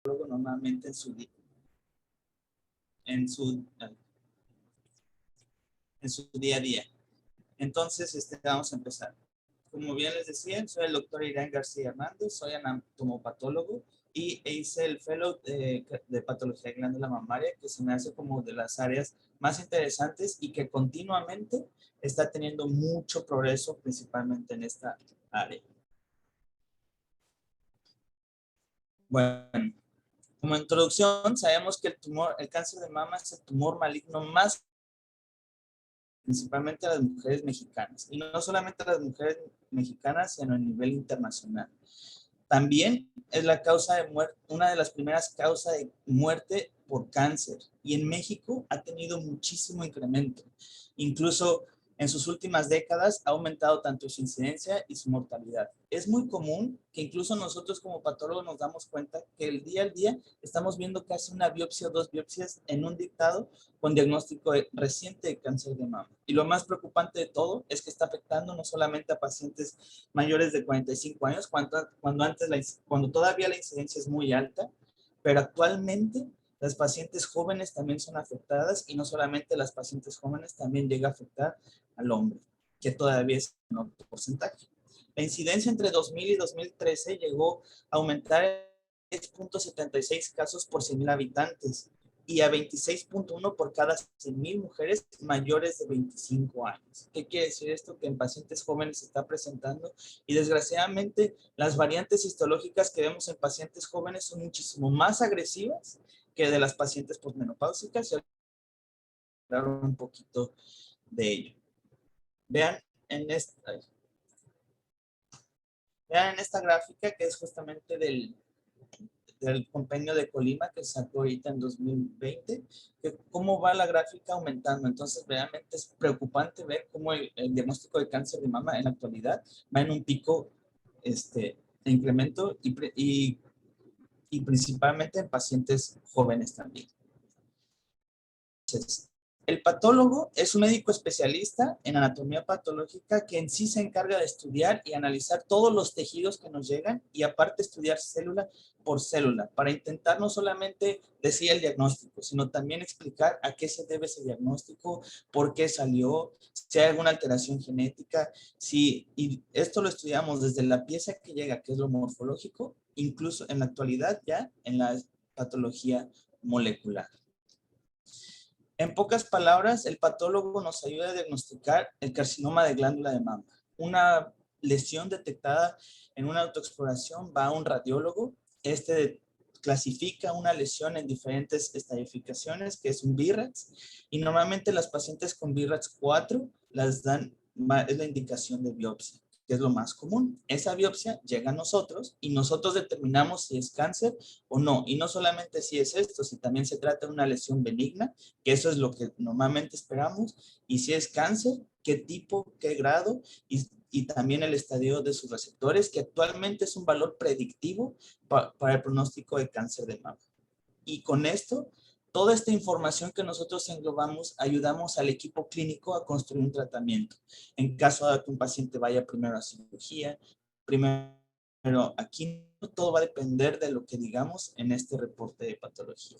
normalmente en su, en su día a día. Entonces, vamos a empezar. Como bien les decía, soy el doctor Irán García Hernández, soy anatomopatólogo y hice el fellow de patología de glándula mamaria, que se me hace como de las áreas más interesantes y que continuamente está teniendo mucho progreso, principalmente en esta área. Bueno, como introducción, sabemos que el cáncer de mama es el tumor maligno más, principalmente a las mujeres mexicanas, y no solamente a las mujeres mexicanas, sino a nivel internacional. También es la causa de muerte, una de las primeras causas de muerte por cáncer, y en México ha tenido muchísimo incremento. Incluso en sus últimas décadas ha aumentado tanto su incidencia y su mortalidad. Es muy común que incluso nosotros como patólogos nos damos cuenta que el día al día estamos viendo casi una biopsia o dos biopsias en un dictado con diagnóstico reciente de cáncer de mama. Y lo más preocupante de todo es que está afectando no solamente a pacientes mayores de 45 años, cuando todavía la incidencia es muy alta, pero actualmente las pacientes jóvenes también son afectadas, y no solamente las pacientes jóvenes, también llega a afectar al hombre, que todavía es un alto porcentaje. La incidencia entre 2000 y 2013 llegó a aumentar 10.76 casos por 100,000 habitantes y a 26.1 por cada 100,000 mujeres mayores de 25 años. ¿Qué quiere decir esto? Que en pacientes jóvenes se está presentando, y desgraciadamente las variantes histológicas que vemos en pacientes jóvenes son muchísimo más agresivas que de las pacientes posmenopáusicas, y hablar un poquito de ello. Vean en esta gráfica, que es justamente del compendio de Colima que sacó ahorita en 2020, que cómo va la gráfica aumentando. Entonces, realmente es preocupante ver cómo el diagnóstico de cáncer de mama en la actualidad va en un pico de incremento, y principalmente en pacientes jóvenes también. Entonces, el patólogo es un médico especialista en anatomía patológica que en sí se encarga de estudiar y analizar todos los tejidos que nos llegan, y aparte estudiar célula por célula para intentar no solamente decir el diagnóstico, sino también explicar a qué se debe ese diagnóstico, por qué salió, si hay alguna alteración genética, y esto lo estudiamos desde la pieza que llega, que es lo morfológico, incluso en la actualidad ya en la patología molecular. En pocas palabras, el patólogo nos ayuda a diagnosticar el carcinoma de glándula de mama. Una lesión detectada en una autoexploración va a un radiólogo. Clasifica una lesión en diferentes estadificaciones, que es un BIRATS, y normalmente las pacientes con BIRATS 4 es la indicación de biopsia, que es lo más común. Esa biopsia llega a nosotros y nosotros determinamos si es cáncer o no. Y no solamente si es esto, si también se trata de una lesión benigna, que eso es lo que normalmente esperamos, y si es cáncer, qué tipo, qué grado, y también el estadio de sus receptores, que actualmente es un valor predictivo para el pronóstico de cáncer de mama. Y con esto, toda esta información que nosotros englobamos, ayudamos al equipo clínico a construir un tratamiento. En caso de que un paciente vaya primero a cirugía, primero aquí, todo va a depender de lo que digamos en este reporte de patología.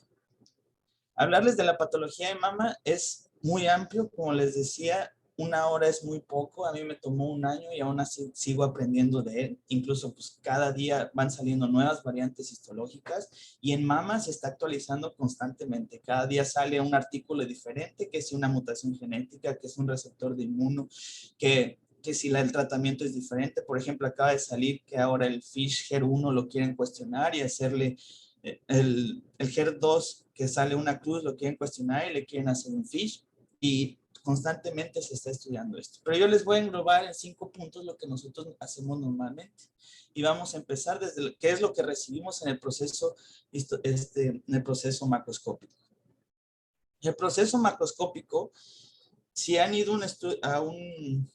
Hablarles de la patología de mama es muy amplio, como les decía, una hora es muy poco. A mí me tomó un año y aún así sigo aprendiendo de él. Incluso pues cada día van saliendo nuevas variantes histológicas, y en mama se está actualizando constantemente. Cada día sale un artículo diferente, que es una mutación genética, que es un receptor de inmuno, que si el tratamiento es diferente. Por ejemplo, acaba de salir que ahora el FISH HER1 lo quieren cuestionar y hacerle el HER2, que sale una cruz, lo quieren cuestionar y le quieren hacer un FISH, y constantemente se está estudiando esto. Pero yo les voy a englobar en 5 puntos lo que nosotros hacemos normalmente. Y vamos a empezar desde qué es lo que recibimos en el proceso, en el proceso macroscópico. El proceso macroscópico, si han ido a un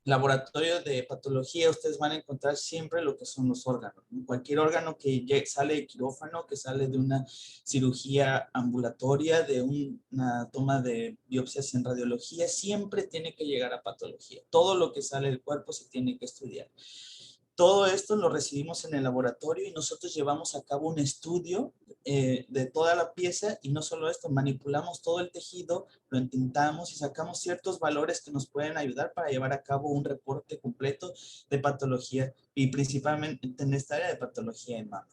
laboratorio de patología, ustedes van a encontrar siempre lo que son los órganos. Cualquier órgano que sale de quirófano, que sale de una cirugía ambulatoria, de una toma de biopsias en radiología, siempre tiene que llegar a patología. Todo lo que sale del cuerpo se tiene que estudiar. Todo esto lo recibimos en el laboratorio y nosotros llevamos a cabo un estudio de toda la pieza y no solo esto, manipulamos todo el tejido, lo entintamos y sacamos ciertos valores que nos pueden ayudar para llevar a cabo un reporte completo de patología y principalmente en esta área de patología en mama.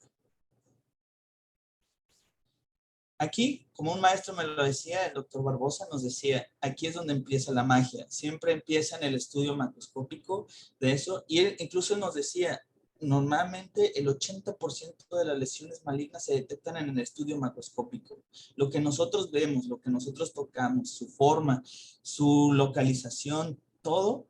Aquí, como un maestro me lo decía, el doctor Barbosa nos decía, aquí es donde empieza la magia. Siempre empieza en el estudio macroscópico de eso. Y él incluso nos decía, normalmente el 80% de las lesiones malignas se detectan en el estudio macroscópico. Lo que nosotros vemos, lo que nosotros tocamos, su forma, su localización, todo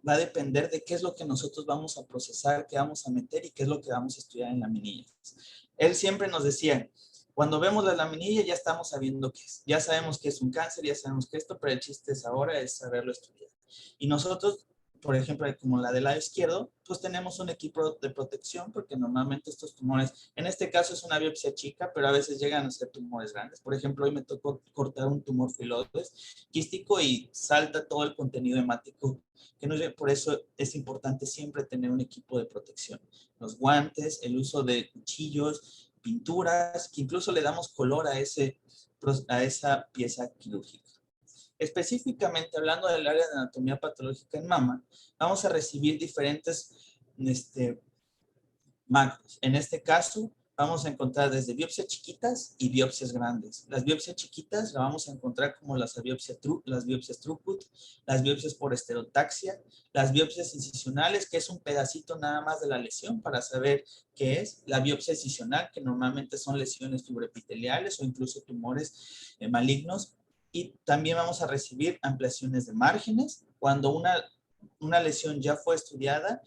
va a depender de qué es lo que nosotros vamos a procesar, qué vamos a meter y qué es lo que vamos a estudiar en la laminillas. Él siempre nos decía, cuando vemos la laminilla ya estamos sabiendo qué es. Ya sabemos que es un cáncer, ya sabemos que esto, pero el chiste es ahora es saberlo estudiar. Y nosotros, por ejemplo, como la del lado izquierdo, pues tenemos un equipo de protección porque normalmente estos tumores, en este caso es una biopsia chica, pero a veces llegan a ser tumores grandes. Por ejemplo, hoy me tocó cortar un tumor filodes quístico y salta todo el contenido hemático. Por eso es importante siempre tener un equipo de protección. Los guantes, el uso de cuchillos, pinturas, que incluso le damos color a esa pieza quirúrgica. Específicamente hablando del área de anatomía patológica en mama, vamos a recibir diferentes macros. En este caso, vamos a encontrar desde biopsias chiquitas y biopsias grandes. Las biopsias chiquitas las vamos a encontrar como las biopsias Throughput, las biopsias por esterotaxia, las biopsias incisionales, que es un pedacito nada más de la lesión para saber qué es, la biopsia incisional, que normalmente son lesiones fibroepiteliales o incluso tumores malignos. Y también vamos a recibir ampliaciones de márgenes. Cuando una lesión ya fue estudiada,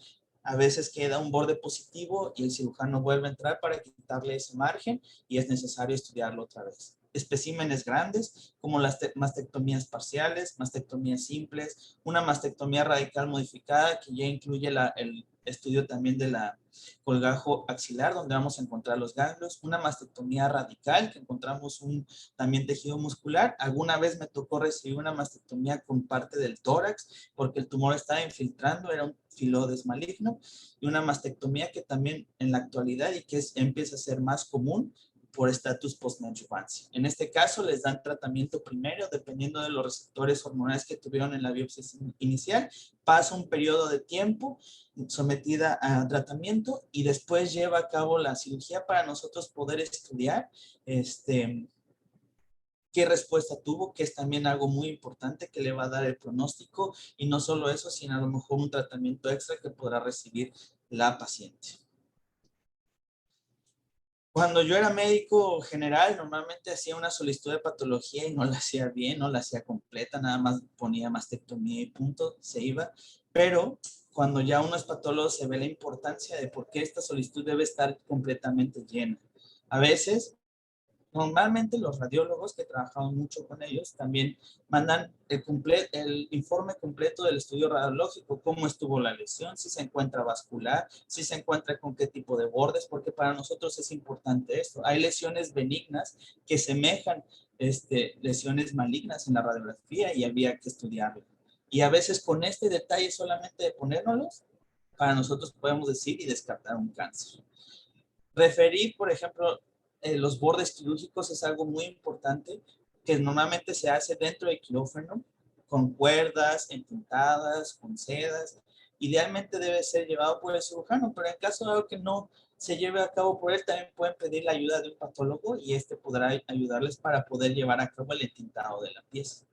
a veces queda un borde positivo y el cirujano vuelve a entrar para quitarle ese margen y es necesario estudiarlo otra vez. Especímenes grandes como las mastectomías parciales, mastectomías simples, una mastectomía radical modificada que ya incluye el estudio también de la colgajo axilar, donde vamos a encontrar los ganglios, una mastectomía radical, que encontramos también tejido muscular. Alguna vez me tocó recibir una mastectomía con parte del tórax, porque el tumor estaba infiltrando, era un filodes maligno, y una mastectomía que también en la actualidad y que empieza a ser más común por estatus postneoadjuvancia. En este caso les dan tratamiento primero, dependiendo de los receptores hormonales que tuvieron en la biopsia inicial, pasa un periodo de tiempo sometida a tratamiento y después lleva a cabo la cirugía para nosotros poder estudiar qué respuesta tuvo, que es también algo muy importante que le va a dar el pronóstico y no solo eso, sino a lo mejor un tratamiento extra que podrá recibir la paciente. Cuando yo era médico general, normalmente hacía una solicitud de patología y no la hacía bien, no la hacía completa, nada más ponía mastectomía y punto, se iba. Pero cuando ya uno es patólogo se ve la importancia de por qué esta solicitud debe estar completamente llena. A veces normalmente los radiólogos que trabajamos mucho con ellos también mandan el informe completo del estudio radiológico, cómo estuvo la lesión, si se encuentra vascular, si se encuentra con qué tipo de bordes, porque para nosotros es importante esto. Hay lesiones benignas que semejan lesiones malignas en la radiografía y había que estudiarlo. Y a veces con este detalle solamente de ponérnoslos, para nosotros podemos decir y descartar un cáncer. Referir, por ejemplo, los bordes quirúrgicos es algo muy importante que normalmente se hace dentro del quirófano con cuerdas, entintadas, con sedas. Idealmente debe ser llevado por el cirujano, pero en caso de algo que no se lleve a cabo por él, también pueden pedir la ayuda de un patólogo y este podrá ayudarles para poder llevar a cabo el entintado de la pieza.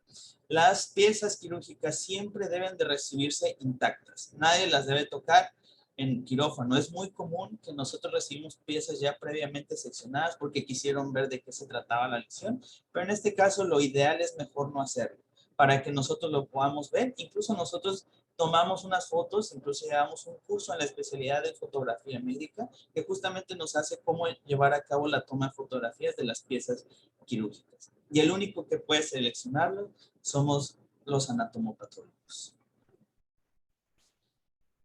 Las piezas quirúrgicas siempre deben de recibirse intactas. Nadie las debe tocar en quirófano. Es muy común que nosotros recibimos piezas ya previamente seccionadas porque quisieron ver de qué se trataba la lesión, pero en este caso lo ideal es mejor no hacerlo para que nosotros lo podamos ver. Incluso nosotros tomamos unas fotos, incluso llevamos un curso en la especialidad de fotografía médica que justamente nos hace cómo llevar a cabo la toma de fotografías de las piezas quirúrgicas. Y el único que puede seleccionarlo somos los anatomopatólogos.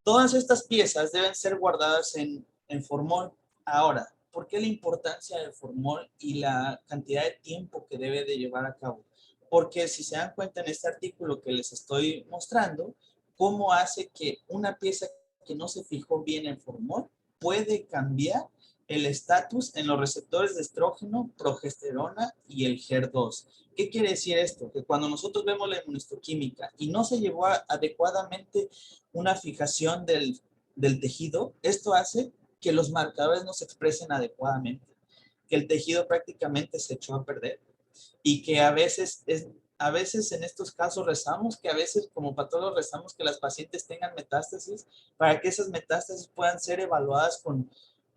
Todas estas piezas deben ser guardadas en formol. Ahora, ¿por qué la importancia del formol y la cantidad de tiempo que debe de llevar a cabo? Porque si se dan cuenta en este artículo que les estoy mostrando, cómo hace que una pieza que no se fijó bien en formol puede cambiar el estatus en los receptores de estrógeno, progesterona y el HER2. ¿Qué quiere decir esto? Que cuando nosotros vemos la inmunohistoquímica y no se llevó adecuadamente una fijación del tejido, esto hace que los marcadores no se expresen adecuadamente, que el tejido prácticamente se echó a perder y que a veces en estos casos rezamos, que a veces como patólogos rezamos que las pacientes tengan metástasis para que esas metástasis puedan ser evaluadas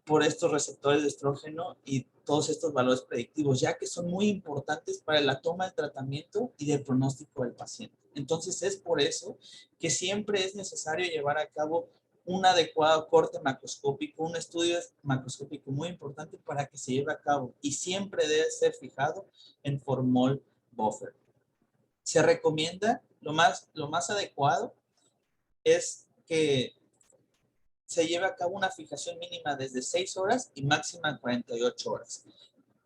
por estos receptores de estrógeno y todos estos valores predictivos, ya que son muy importantes para la toma del tratamiento y del pronóstico del paciente. Entonces es por eso que siempre es necesario llevar a cabo un adecuado corte macroscópico, un estudio macroscópico muy importante para que se lleve a cabo y siempre debe ser fijado en formol buffer. Se recomienda, lo más adecuado es que se lleve a cabo una fijación mínima desde 6 horas y máxima 48 horas.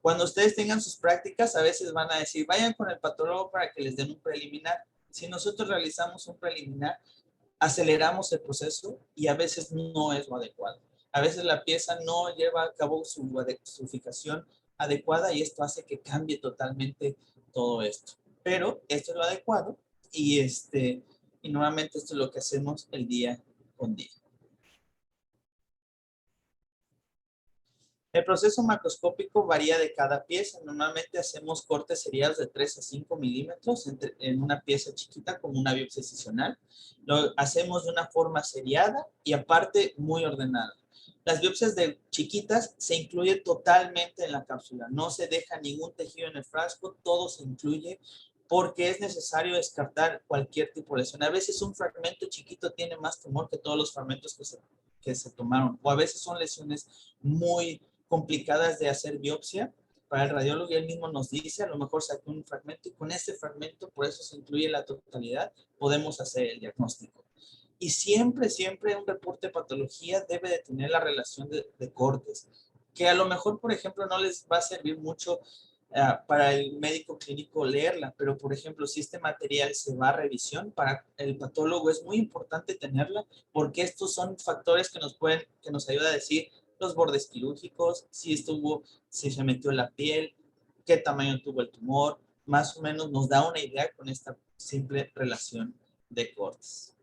Cuando ustedes tengan sus prácticas, a veces van a decir, vayan con el patólogo para que les den un preliminar. Si nosotros realizamos un preliminar, aceleramos el proceso y a veces no es lo adecuado. A veces la pieza no lleva a cabo su fijación adecuada y esto hace que cambie totalmente todo esto. Pero esto es lo adecuado y nuevamente esto es lo que hacemos el día con día. El proceso macroscópico varía de cada pieza. Normalmente hacemos cortes seriados de 3 a 5 milímetros en una pieza chiquita como una biopsia excisional. Lo hacemos de una forma seriada y aparte muy ordenada. Las biopsias de chiquitas se incluye totalmente en la cápsula. No se deja ningún tejido en el frasco, todo se incluye porque es necesario descartar cualquier tipo de lesión. A veces un fragmento chiquito tiene más tumor que todos los fragmentos que se tomaron. O a veces son lesiones muy complicadas de hacer biopsia para el radiólogo y él mismo nos dice, a lo mejor saqué un fragmento y con ese fragmento, por eso se incluye la totalidad, podemos hacer el diagnóstico. Y siempre, siempre un reporte de patología debe de tener la relación de cortes, que a lo mejor, por ejemplo, no les va a servir mucho para el médico clínico leerla, pero por ejemplo, si este material se va a revisión, para el patólogo es muy importante tenerla, porque estos son factores que nos ayuda a decir los bordes quirúrgicos, si se metió en la piel, qué tamaño tuvo el tumor, más o menos nos da una idea con esta simple relación de cortes.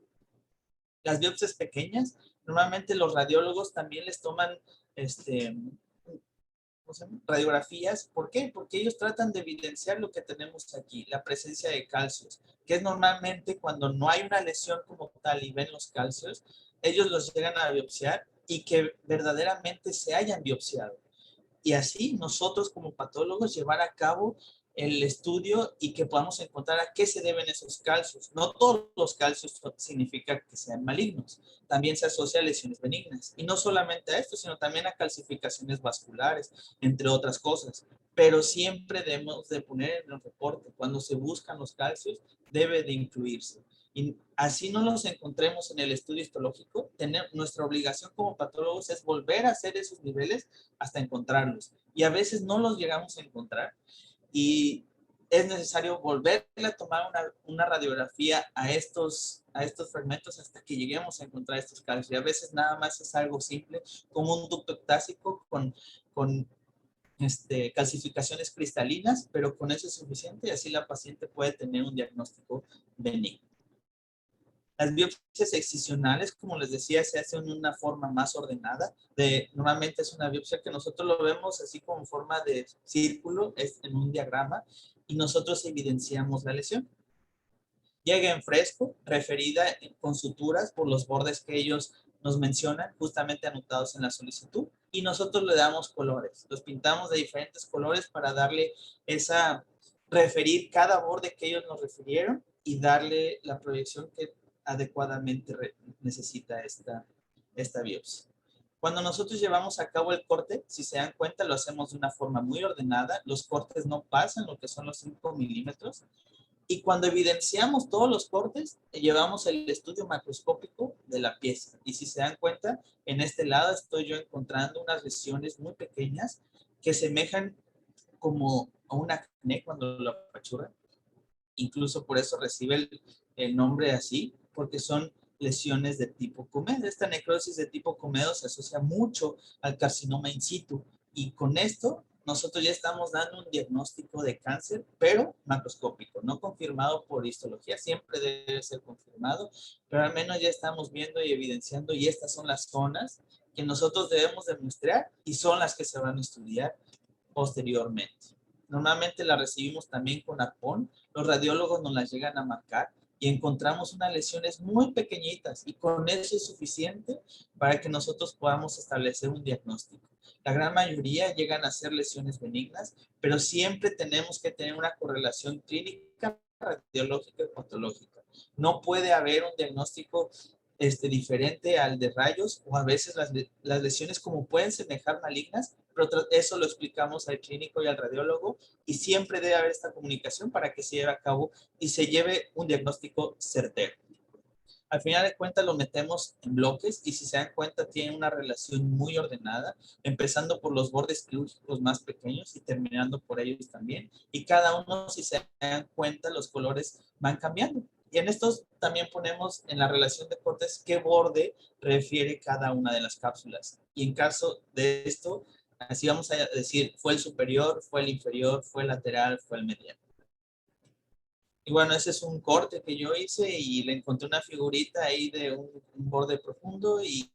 Las biopsias pequeñas, normalmente los radiólogos también les toman radiografías. ¿Por qué? Porque ellos tratan de evidenciar lo que tenemos aquí, la presencia de calcios, que es normalmente cuando no hay una lesión como tal y ven los calcios, ellos los llegan a biopsiar y que verdaderamente se hayan biopsiado. Y así nosotros como patólogos llevar a cabo el estudio y que podamos encontrar a qué se deben esos calcios. No todos los calcios significa que sean malignos. También se asocia a lesiones benignas. Y no solamente a esto, sino también a calcificaciones vasculares, entre otras cosas. Pero siempre debemos de poner en el reporte, cuando se buscan los calcios, debe de incluirse. Y así no los encontremos en el estudio histológico, nuestra obligación como patólogos es volver a hacer esos niveles hasta encontrarlos. Y a veces no los llegamos a encontrar y es necesario volver a tomar una radiografía a estos fragmentos hasta que lleguemos a encontrar estos calcios. Y a veces nada más es algo simple, como un ducto octásico con calcificaciones cristalinas, pero con eso es suficiente y así la paciente puede tener un diagnóstico benigno. Las biopsias excisionales, como les decía, se hacen de una forma más ordenada. Normalmente es una biopsia que nosotros lo vemos así como forma de círculo, es en un diagrama, y nosotros evidenciamos la lesión. Llega en fresco, referida con suturas por los bordes que ellos nos mencionan, justamente anotados en la solicitud, y nosotros le damos colores. Los pintamos de diferentes colores para darle referir cada borde que ellos nos refirieron y darle la proyección que adecuadamente necesita esta biopsia. Cuando nosotros llevamos a cabo el corte, si se dan cuenta, lo hacemos de una forma muy ordenada. Los cortes no pasan lo que son los 5 milímetros. Y cuando evidenciamos todos los cortes, llevamos el estudio macroscópico de la pieza. Y si se dan cuenta, en este lado estoy yo encontrando unas lesiones muy pequeñas que semejan como a un acné cuando lo apachurran. Incluso por eso recibe el nombre así, porque son lesiones de tipo Comedo. Esta necrosis de tipo Comedo se asocia mucho al carcinoma in situ y con esto nosotros ya estamos dando un diagnóstico de cáncer, pero macroscópico, no confirmado por histología, siempre debe ser confirmado, pero al menos ya estamos viendo y evidenciando y estas son las zonas que nosotros debemos demostrar y son las que se van a estudiar posteriormente. Normalmente la recibimos también con arpón, los radiólogos nos las llegan a marcar y encontramos unas lesiones muy pequeñitas y con eso es suficiente para que nosotros podamos establecer un diagnóstico. La gran mayoría llegan a ser lesiones benignas, pero siempre tenemos que tener una correlación clínica, radiológica y patológica. No puede haber un diagnóstico diferente al de rayos o a veces las lesiones como pueden semejar malignas, pero eso lo explicamos al clínico y al radiólogo y siempre debe haber esta comunicación para que se lleve a cabo y se lleve un diagnóstico certero. Al final de cuentas lo metemos en bloques y si se dan cuenta tiene una relación muy ordenada, empezando por los bordes quirúrgicos más pequeños y terminando por ellos también. Y cada uno, si se dan cuenta, los colores van cambiando. Y en estos también ponemos en la relación de cortes qué borde refiere cada una de las cápsulas. Y en caso de esto, así vamos a decir, fue el superior, fue el inferior, fue el lateral, fue el mediano. Y bueno, ese es un corte que yo hice y le encontré una figurita ahí de un borde profundo y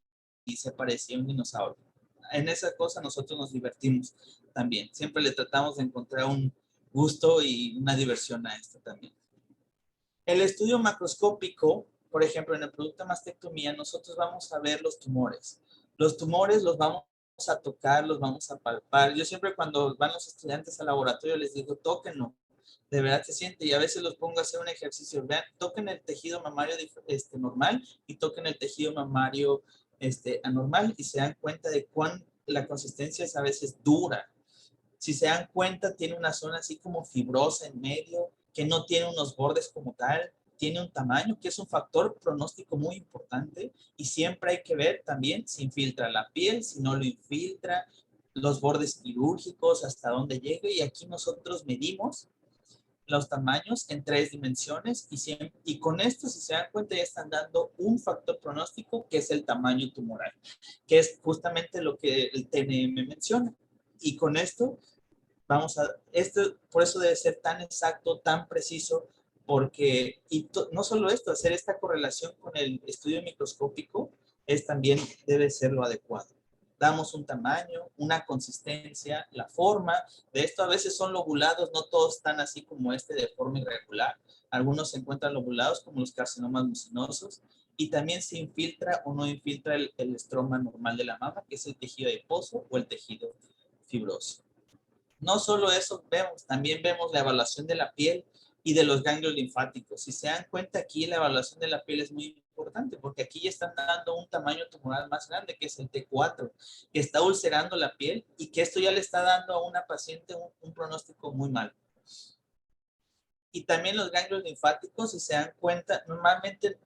se parecía a un dinosaurio. En esa cosa nosotros nos divertimos también. Siempre le tratamos de encontrar un gusto y una diversión a esto también. El estudio macroscópico, por ejemplo, en el producto de mastectomía, nosotros vamos a ver los tumores. Los tumores los vamos a tocar, los vamos a palpar. Yo siempre cuando van los estudiantes al laboratorio les digo, tóquenlo, de verdad se siente y a veces los pongo a hacer un ejercicio. Vean, toquen el tejido mamario normal y toquen el tejido mamario anormal y se dan cuenta de cuán la consistencia es a veces dura. Si se dan cuenta, tiene una zona así como fibrosa en medio, que no tiene unos bordes como tal, tiene un tamaño que es un factor pronóstico muy importante y siempre hay que ver también si infiltra la piel, si no lo infiltra, los bordes quirúrgicos, hasta dónde llega y aquí nosotros medimos los tamaños en 3 dimensiones y con esto, si se dan cuenta, ya están dando un factor pronóstico que es el tamaño tumoral, que es justamente lo que el TNM menciona. Y con esto por eso debe ser tan exacto, tan preciso, porque, no solo esto, hacer esta correlación con el estudio microscópico también debe ser lo adecuado. Damos un tamaño, una consistencia, la forma. De esto a veces son lobulados, no todos están así como de forma irregular. Algunos se encuentran lobulados como los carcinomas mucinosos y también se infiltra o no infiltra el estroma normal de la mama, que es el tejido adiposo o el tejido fibroso. No solo eso vemos, también vemos la evaluación de la piel y de los ganglios linfáticos. Si se dan cuenta aquí, la evaluación de la piel es muy importante porque aquí ya están dando un tamaño tumoral más grande, que es el T4, que está ulcerando la piel y que esto ya le está dando a una paciente un pronóstico muy malo. Y también los ganglios linfáticos, si se dan cuenta, normalmente,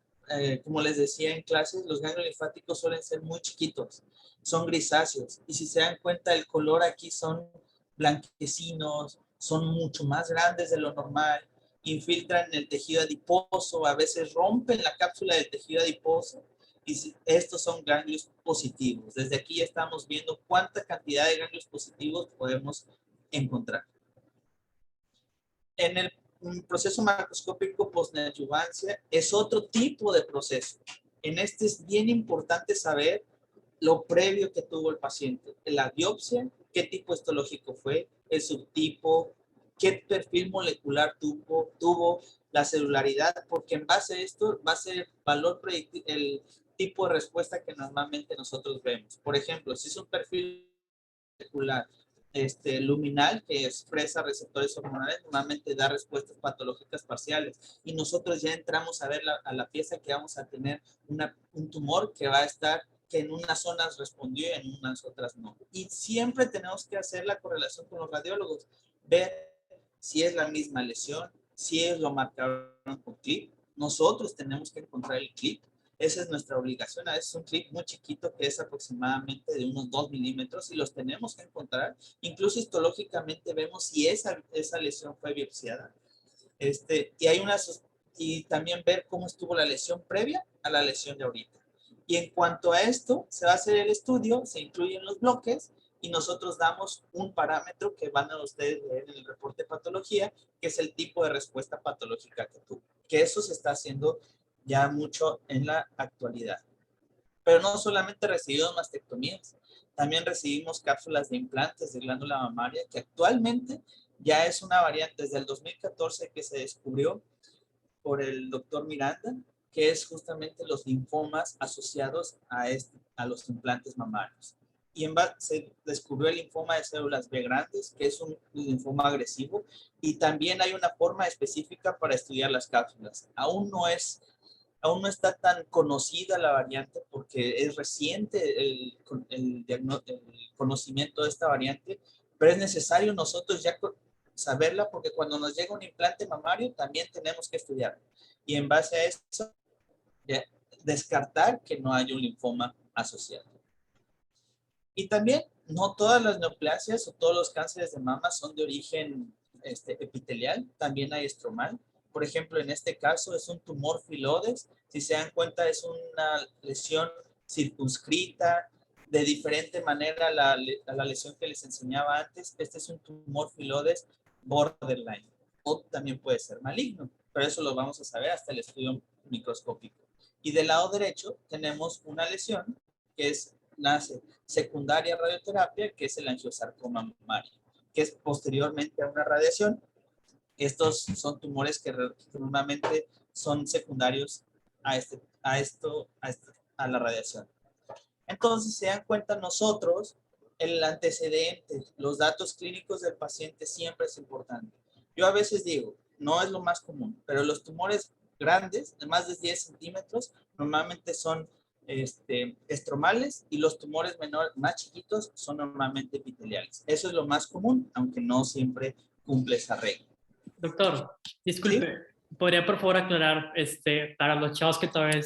como les decía en clases, los ganglios linfáticos suelen ser muy chiquitos, son grisáceos. Y si se dan cuenta, el color aquí son blanquecinos, son mucho más grandes de lo normal, infiltran en el tejido adiposo, a veces rompen la cápsula del tejido adiposo. Y estos son ganglios positivos. Desde aquí ya estamos viendo cuánta cantidad de ganglios positivos podemos encontrar. En el proceso macroscópico postneoadjuvancia es otro tipo de proceso. En este es bien importante saber lo previo que tuvo el paciente. La biopsia, qué tipo histológico fue, el subtipo, qué perfil molecular tuvo la celularidad, porque en base a esto va a ser el valor predictivo, el tipo de respuesta que normalmente nosotros vemos. Por ejemplo, si es un perfil molecular luminal que expresa receptores hormonales, normalmente da respuestas patológicas parciales y nosotros ya entramos a ver a la pieza que vamos a tener un tumor que va a estar que en unas zonas respondió y en unas otras no. Y siempre tenemos que hacer la correlación con los radiólogos, ver si es la misma lesión, si es lo marcaron con clip. Nosotros tenemos que encontrar el clip. Esa es nuestra obligación. A veces es un clip muy chiquito que es aproximadamente de unos 2 milímetros y los tenemos que encontrar. Incluso histológicamente vemos si esa lesión fue biopsiada. Y hay unas y también ver cómo estuvo la lesión previa a la lesión de ahorita. Y en cuanto a esto, se va a hacer el estudio, se incluyen los bloques y nosotros damos un parámetro que van a ustedes leer en el reporte de patología, que es el tipo de respuesta patológica que tuvo. Que eso se está haciendo ya mucho en la actualidad. Pero no solamente recibimos mastectomías, también recibimos cápsulas de implantes de glándula mamaria, que actualmente ya es una variante desde el 2014 que se descubrió por el doctor Miranda, que es justamente los linfomas asociados a los implantes mamarios. Y se descubrió el linfoma de células B grandes, que es un linfoma agresivo, y también hay una forma específica para estudiar las cápsulas. Aún no está tan conocida la variante porque es reciente el conocimiento de esta variante, pero es necesario nosotros ya saberla porque cuando nos llega un implante mamario también tenemos que estudiarlo. Y en base a eso, ya, descartar que no haya un linfoma asociado. Y también no todas las neoplasias o todos los cánceres de mama son de origen epitelial, también hay estromal. Por ejemplo, en este caso es un tumor filodes. Si se dan cuenta, es una lesión circunscrita, de diferente manera a la lesión que les enseñaba antes. Este es un tumor filodes borderline, o también puede ser maligno, pero eso lo vamos a saber hasta el estudio microscópico. Y del lado derecho tenemos una lesión que es secundaria radioterapia, que es el angiosarcoma mamario, que es posteriormente a una radiación. Estos son tumores que normalmente son secundarios a la radiación. Entonces, se dan cuenta nosotros, el antecedente, los datos clínicos del paciente siempre es importante. Yo a veces digo, no es lo más común, pero los tumores grandes, de más de 10 centímetros, normalmente son estromales y los tumores más chiquitos son normalmente epiteliales. Eso es lo más común, aunque no siempre cumple esa regla. Doctor, ¿Sí? disculpe, ¿podría por favor aclarar para los chavos que todavía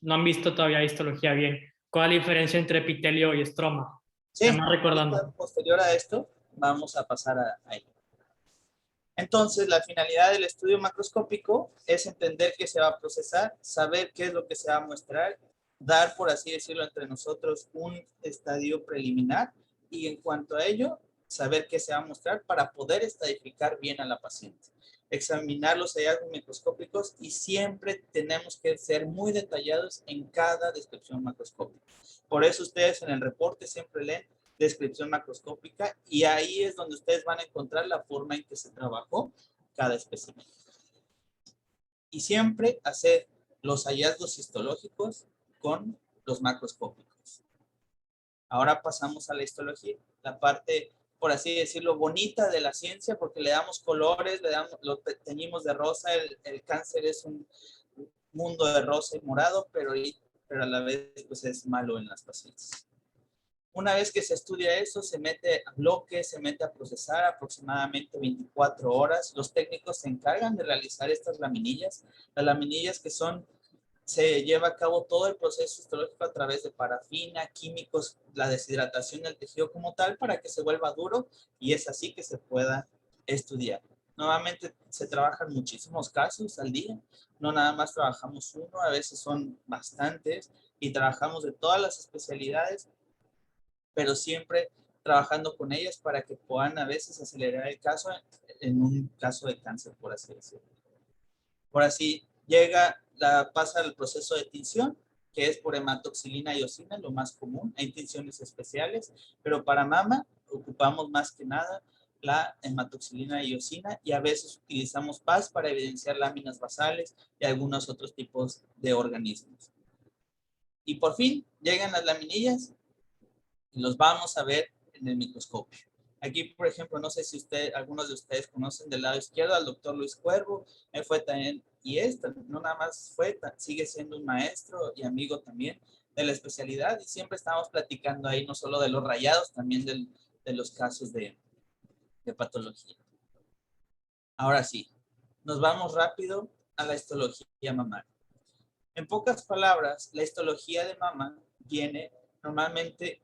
no han visto todavía histología bien, cuál es la diferencia entre epitelio y estroma? Sí, Además recordando. posterior a esto, vamos a pasar a ello. Entonces, la finalidad del estudio macroscópico es entender qué se va a procesar, saber qué es lo que se va a mostrar, dar, por así decirlo, entre nosotros un estadio preliminar y en cuanto a ello, saber qué se va a mostrar para poder estadificar bien a la paciente. Examinar los hallazgos microscópicos y siempre tenemos que ser muy detallados en cada descripción macroscópica. Por eso ustedes en el reporte siempre leen descripción macroscópica y ahí es donde ustedes van a encontrar la forma en que se trabajó cada espécimen. Y siempre hacer los hallazgos histológicos con los macroscópicos. Ahora pasamos a la histología, la parte, por así decirlo, bonita de la ciencia, porque le damos colores, lo teñimos de rosa, el cáncer es un mundo de rosa y morado, pero a la vez pues, es malo en las pacientes. Una vez que se estudia eso, se mete a bloques, se mete a procesar aproximadamente 24 horas. Los técnicos se encargan de realizar estas laminillas. Las laminillas se lleva a cabo todo el proceso histológico a través de parafina, químicos, la deshidratación del tejido como tal para que se vuelva duro y es así que se pueda estudiar. Nuevamente se trabajan muchísimos casos al día, no nada más trabajamos uno, a veces son bastantes y trabajamos de todas las especialidades, pero siempre trabajando con ellas para que puedan a veces acelerar el caso en un caso de cáncer, por así decirlo. Por así pasa el proceso de tinción, que es por hematoxilina y eosina, lo más común. Hay tinciones especiales, pero para mama ocupamos más que nada la hematoxilina y eosina y a veces utilizamos PAS para evidenciar láminas basales y algunos otros tipos de organismos. Y por fin llegan las laminillas y los vamos a ver en el microscopio. Aquí, por ejemplo, no sé si algunos de ustedes conocen del lado izquierdo al doctor Luis Cuervo, él fue también, no nada más sigue siendo un maestro y amigo también de la especialidad y siempre estamos platicando ahí no solo de los rayados, también de los casos de patología. Ahora sí, nos vamos rápido a la histología mamaria. En pocas palabras, la histología de mama normalmente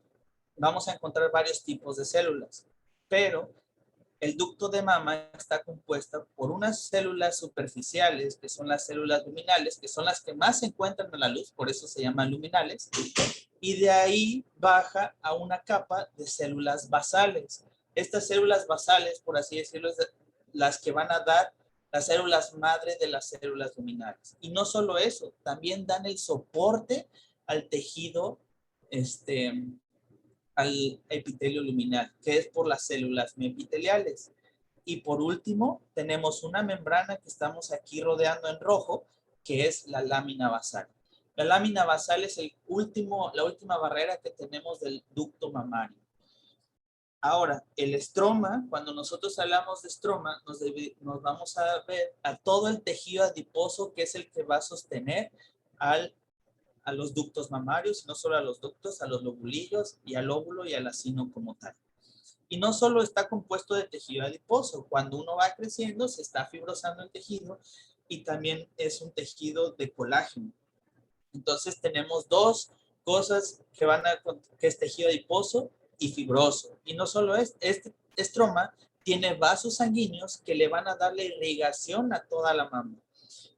vamos a encontrar varios tipos de células, pero El ducto de mama está compuesto por unas células superficiales, que son las células luminales, que son las que más se encuentran en la luz, por eso se llaman luminales, y de ahí baja a una capa de células basales. Estas células basales, por así decirlo, es las que van a dar las células madre de las células luminales. Y no solo eso, también dan el soporte al tejido, al epitelio luminal, que es por las células miopiteliales. Y por último, tenemos una membrana que estamos aquí rodeando en rojo, que es la lámina basal. La lámina basal es la última barrera que tenemos del ducto mamario. Ahora, el estroma, cuando nosotros hablamos de estroma, nos vamos a ver a todo el tejido adiposo que es el que va a sostener a los ductos mamarios, y no solo a los ductos, a los lobulillos y al óvulo y al acino como tal. Y no solo está compuesto de tejido adiposo, cuando uno va creciendo se está fibrosando el tejido y también es un tejido de colágeno. Entonces tenemos dos cosas que es tejido adiposo y fibroso. Y no solo este estroma tiene vasos sanguíneos que le van a dar la irrigación a toda la mama.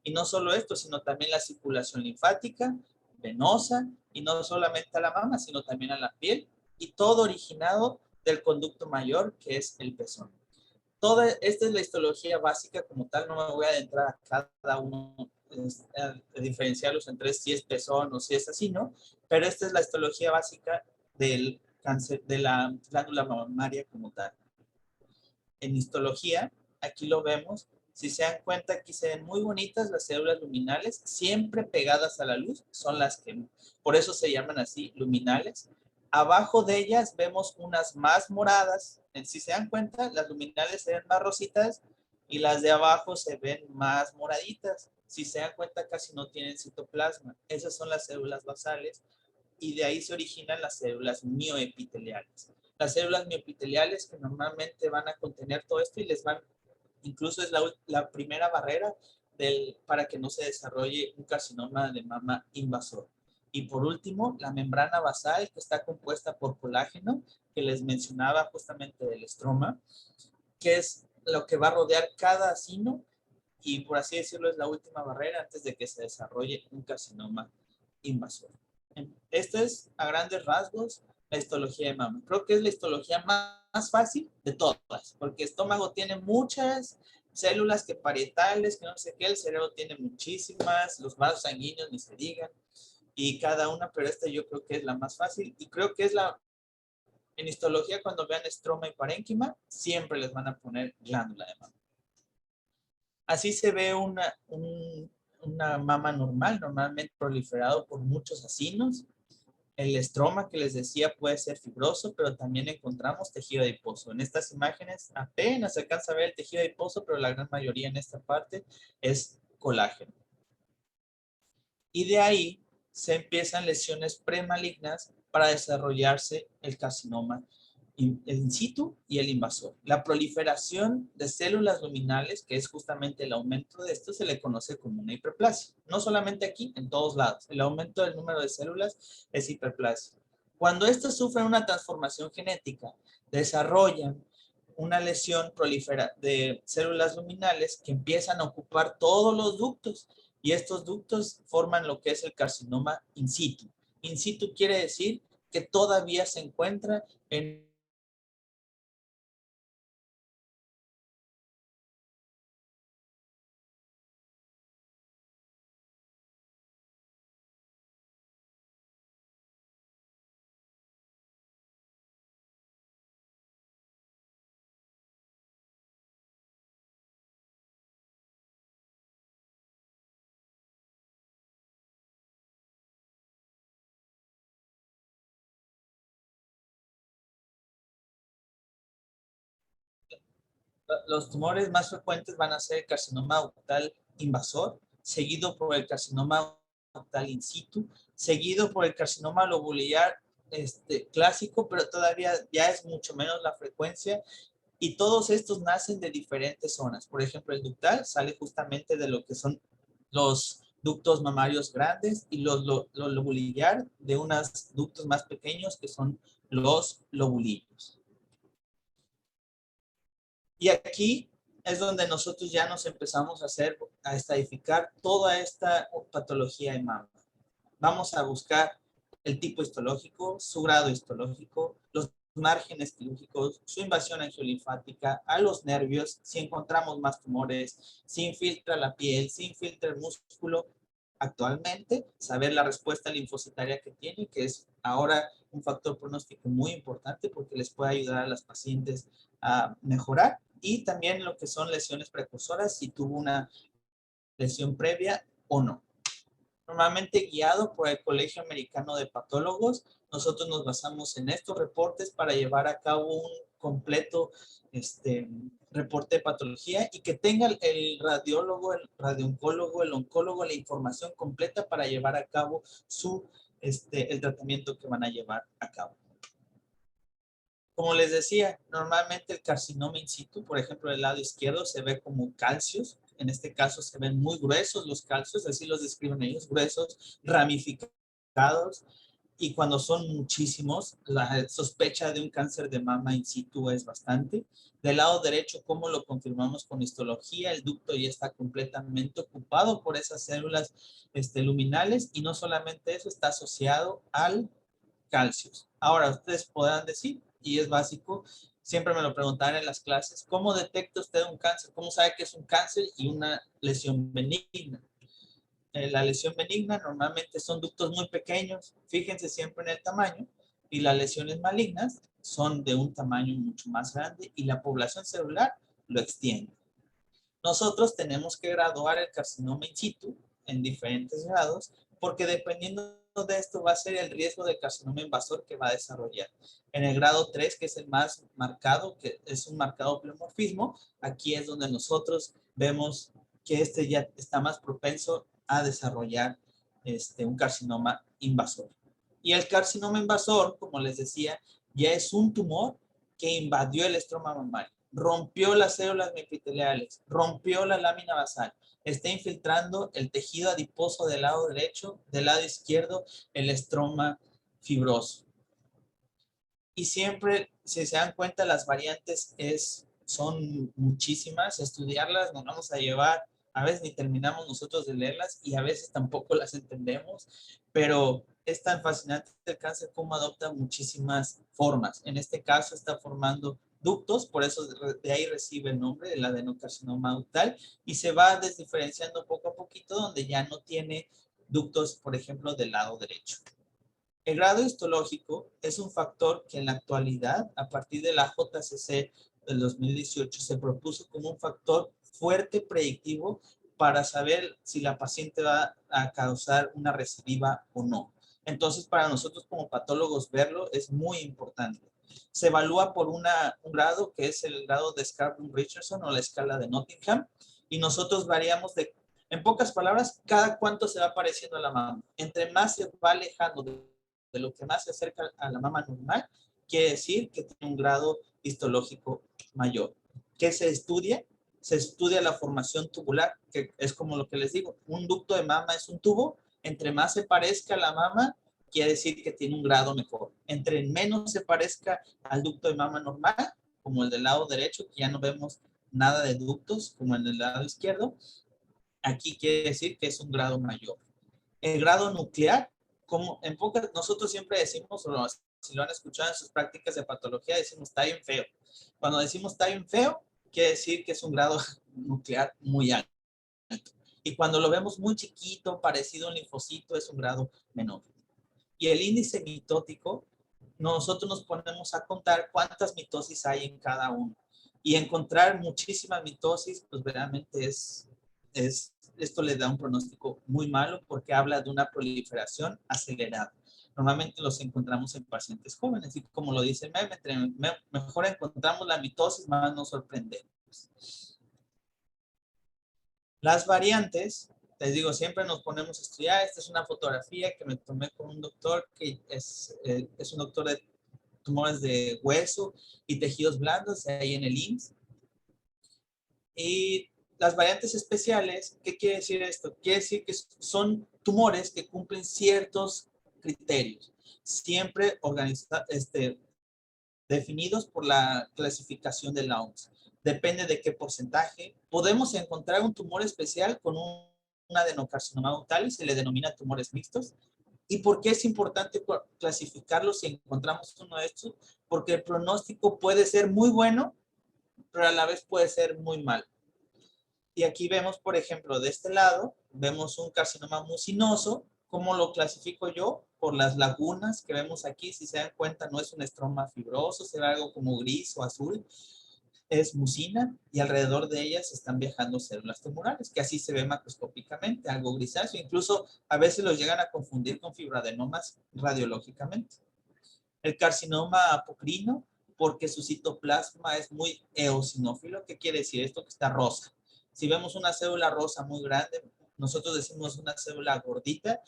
Y no solo esto, sino también la circulación linfática, venosa, y no solamente a la mama, sino también a la piel, y todo originado del conducto mayor, que es el pezón. Esta es la histología básica como tal, no me voy a adentrar a cada uno, a diferenciarlos entre si es pezón o si es así, ¿no? Pero esta es la histología básica del cáncer, de la glándula mamaria como tal. En histología, aquí lo vemos, si se dan cuenta, aquí se ven muy bonitas las células luminales, siempre pegadas a la luz, son las que, por eso se llaman así, luminales. Abajo de ellas vemos unas más moradas, si se dan cuenta, las luminales se ven más rositas y las de abajo se ven más moraditas. Si se dan cuenta, casi no tienen citoplasma. Esas son las células basales y de ahí se originan las células mioepiteliales. Las células mioepiteliales que normalmente van a contener todo esto y les van, incluso es la primera barrera para que no se desarrolle un carcinoma de mama invasor. Y por último, la membrana basal que está compuesta por colágeno, que les mencionaba justamente del estroma, que es lo que va a rodear cada acino y por así decirlo es la última barrera antes de que se desarrolle un carcinoma invasor. Esta es a grandes rasgos la histología de mama. Creo que es la histología más fácil de todas, porque el estómago tiene muchas células que parietales, que no sé qué, el cerebro tiene muchísimas, los vasos sanguíneos ni se digan, y cada una, pero esta yo creo que es la más fácil, y creo que es en histología cuando vean estroma y parénquima, siempre les van a poner glándula de mama. Así se ve una mama normal, normalmente proliferado por muchos acinos. El estroma que les decía puede ser fibroso, pero también encontramos tejido adiposo. En estas imágenes apenas se alcanza a ver el tejido adiposo, pero la gran mayoría en esta parte es colágeno. Y de ahí se empiezan lesiones premalignas para desarrollarse el carcinoma in situ y el invasor. La proliferación de células luminales, que es justamente el aumento de esto, se le conoce como una hiperplasia. No solamente aquí, en todos lados. El aumento del número de células es hiperplasia. Cuando estas sufren una transformación genética, desarrollan una lesión prolifera de células luminales que empiezan a ocupar todos los ductos y estos ductos forman lo que es el carcinoma in situ. In situ quiere decir que todavía se encuentra en los tumores más frecuentes van a ser el carcinoma ductal invasor, seguido por el carcinoma ductal in situ, seguido por el carcinoma lobular clásico, pero todavía ya es mucho menos la frecuencia. Y todos estos nacen de diferentes zonas. Por ejemplo, el ductal sale justamente de lo que son los ductos mamarios grandes y los lobulillar de unos ductos más pequeños que son los lobulillos. Y aquí es donde nosotros ya nos empezamos a estadificar toda esta patología de mama. Vamos a buscar el tipo histológico, su grado histológico, los márgenes quirúrgicos, su invasión angiolinfática, a los nervios, si encontramos más tumores, si infiltra la piel, si infiltra el músculo. Actualmente, saber la respuesta linfocitaria que tiene, que es ahora un factor pronóstico muy importante porque les puede ayudar a las pacientes a mejorar, y también lo que son lesiones precursoras, si tuvo una lesión previa o no. Normalmente guiado por el Colegio Americano de Patólogos, nosotros nos basamos en estos reportes para llevar a cabo un completo reporte de patología y que tenga el radiólogo, el radiooncólogo, el oncólogo la información completa para llevar a cabo el tratamiento que van a llevar a cabo. Como les decía, normalmente el carcinoma in situ, por ejemplo, del lado izquierdo se ve como calcios. En este caso se ven muy gruesos los calcios, así los describen ellos, gruesos, ramificados. Y cuando son muchísimos, la sospecha de un cáncer de mama in situ es bastante. Del lado derecho, como lo confirmamos con histología, el ducto ya está completamente ocupado por esas células luminales, y no solamente eso, está asociado al calcios. Ahora, ustedes podrán decir, y es básico, siempre me lo preguntan en las clases, ¿cómo detecta usted un cáncer? ¿Cómo sabe que es un cáncer y una lesión benigna? La lesión benigna normalmente son ductos muy pequeños, fíjense siempre en el tamaño, y las lesiones malignas son de un tamaño mucho más grande y la población celular lo extiende. Nosotros tenemos que graduar el carcinoma in situ en diferentes grados, porque dependiendo de esto va a ser el riesgo de carcinoma invasor que va a desarrollar. En el grado 3, que es el más marcado, que es un marcado pleomorfismo, aquí es donde nosotros vemos que ya está más propenso a desarrollar un carcinoma invasor. Y el carcinoma invasor, como les decía, ya es un tumor que invadió el estroma mamario, rompió las células epiteliales, rompió la lámina basal, está infiltrando el tejido adiposo del lado derecho, del lado izquierdo, el estroma fibroso. Y siempre, si se dan cuenta, las variantes son muchísimas. Estudiarlas nos vamos a llevar, a veces ni terminamos nosotros de leerlas y a veces tampoco las entendemos, pero es tan fascinante el cáncer como adopta muchísimas formas. En este caso está formando ductos, por eso de ahí recibe el nombre del adenocarcinoma ductal, y se va desdiferenciando poco a poquito, donde ya no tiene ductos, por ejemplo, del lado derecho. El grado histológico es un factor que en la actualidad, a partir de la JCC del 2018, se propuso como un factor fuerte predictivo para saber si la paciente va a causar una recidiva o no. Entonces, para nosotros como patólogos verlo es muy importante. Se evalúa por un grado que es el grado de Scarborough-Richardson o la escala de Nottingham, y nosotros variamos en pocas palabras, cada cuánto se va pareciendo a la mama. Entre más se va alejando de lo que más se acerca a la mama normal, quiere decir que tiene un grado histológico mayor. ¿Qué se estudia? Se estudia la formación tubular, que es como lo que les digo, un ducto de mama es un tubo, entre más se parezca a la mama, quiere decir que tiene un grado mejor. Entre menos se parezca al ducto de mama normal, como el del lado derecho, que ya no vemos nada de ductos, como en el lado izquierdo, aquí quiere decir que es un grado mayor. El grado nuclear, como en pocas, nosotros siempre decimos, o si lo han escuchado en sus prácticas de patología, decimos está bien feo. Cuando decimos está bien feo, quiere decir que es un grado nuclear muy alto. Y cuando lo vemos muy chiquito, parecido a un linfocito, es un grado menor. Y el índice mitótico, nosotros nos ponemos a contar cuántas mitosis hay en cada uno. Y encontrar muchísimas mitosis, pues realmente esto le da un pronóstico muy malo porque habla de una proliferación acelerada. Normalmente los encontramos en pacientes jóvenes y como lo dice el mejor encontramos la mitosis, más nos sorprendemos. Las variantes, les digo, siempre nos ponemos a estudiar. Esta es una fotografía que me tomé con un doctor que es un doctor de tumores de hueso y tejidos blandos ahí en el IMSS. Y las variantes especiales, ¿qué quiere decir esto? Quiere decir que son tumores que cumplen ciertos criterios, siempre definidos por la clasificación de la OMS. depende de qué porcentaje. Podemos encontrar un tumor especial con un adenocarcinoma ductal y se le denomina tumores mixtos. ¿Y por qué es importante clasificarlos si encontramos uno de estos? Porque el pronóstico puede ser muy bueno, pero a la vez puede ser muy mal. Y aquí vemos, por ejemplo, de este lado, vemos un carcinoma mucinoso. ¿Cómo lo clasifico yo? Por las lagunas que vemos aquí. Si se dan cuenta, no es un estroma fibroso, se ve algo como gris o azul. Es mucina y alrededor de ellas están viajando células tumorales, que así se ve macroscópicamente, algo grisáceo. Incluso a veces los llegan a confundir con fibroadenomas radiológicamente. El carcinoma apocrino, porque su citoplasma es muy eosinófilo. ¿Qué quiere decir esto? Que está rosa. Si vemos una célula rosa muy grande, nosotros decimos una célula gordita,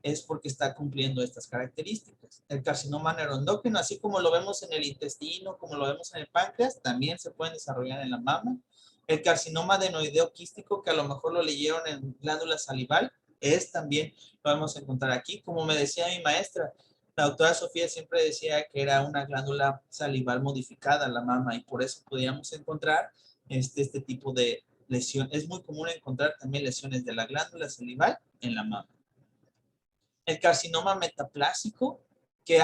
es porque está cumpliendo estas características. El carcinoma neuroendocrino, así como lo vemos en el intestino, como lo vemos en el páncreas, también se pueden desarrollar en la mama. El carcinoma adenoideo quístico, que a lo mejor lo leyeron en glándula salival, es también, lo vamos a encontrar aquí. Como me decía mi maestra, la doctora Sofía siempre decía que era una glándula salival modificada, la mama, y por eso podíamos encontrar este tipo de lesión. Es muy común encontrar también lesiones de la glándula salival en la mama. El carcinoma metaplásico, que